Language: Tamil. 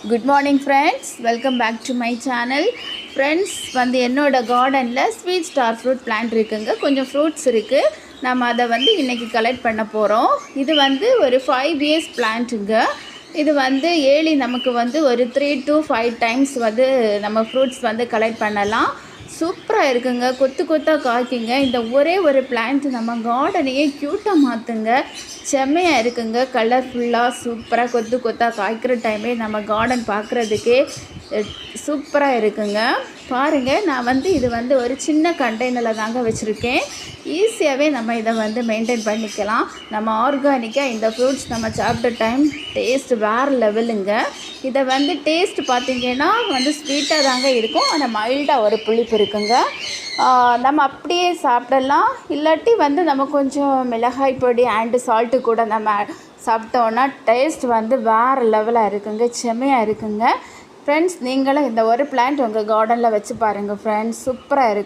Good morning friends, welcome back to my channel. Friends வந்து என்னோடய கார்டனில் ஸ்வீட் ஸ்டார் ஃப்ரூட் பிளான்ட் இருக்குங்க. கொஞ்சம் ஃப்ரூட்ஸ் இருக்குது. நம்ம அதை வந்து இன்றைக்கி கலெக்ட் பண்ண போகிறோம். இது வந்து ஒரு 5 இயர்ஸ் பிளான்ட்டுங்க. இது வந்து ஏர்லி நமக்கு வந்து ஒரு 3 to 5 டைம்ஸ் வந்து நம்ம ஃப்ரூட்ஸ் வந்து கலெக்ட் பண்ணலாம். சூப்பராக இருக்குங்க, கொத்து கொத்தாக காய்க்குங்க. இந்த ஒரே ஒரு பிளான்ட் நம்ம கார்டனையே க்யூட்டாக மாற்றுங்க. செம்மையாக இருக்குங்க, கலர்ஃபுல்லாக சூப்பராக கொத்து கொத்தாக காய்க்கிற டைமே நம்ம கார்டன் பார்க்குறதுக்கே சூப்பராக இருக்குங்க. பாருங்கள், நான் வந்து இது வந்து ஒரு சின்ன கண்டெய்னரில் தாங்க வச்சுருக்கேன். ஈஸியாகவே நம்ம இதை வந்து மெயின்டைன் பண்ணிக்கலாம். நம்ம ஆர்கானிக்காக இந்த ஃப்ரூட்ஸ் நம்ம சாப்பிட்ட டைம் டேஸ்ட் வேறு லெவலுங்க. இதை வந்து டேஸ்ட் பார்த்திங்கன்னா வந்து ஸ்வீட்டாக தாங்க இருக்கும், ஆனால் மைல்டாக ஒரு புளிப்பு இருக்குங்க. நம்ம அப்படியே சாப்பிடலாம். இல்லாட்டி வந்து நம்ம கொஞ்சம் மிளகாய் பொடி அண்டு சால்ட்டு கூட நம்ம சாப்பிட்டோன்னா டேஸ்ட் வந்து வேறு லெவலாக இருக்குங்க, செம்மையாக இருக்குங்க. ஃப்ரெண்ட்ஸ், நீங்களும் இந்த ஒரு பிளான்ட் உங்கள் கார்டனில் வச்சு பாருங்கள் ஃப்ரெண்ட்ஸ், சூப்பராக இருக்கும்.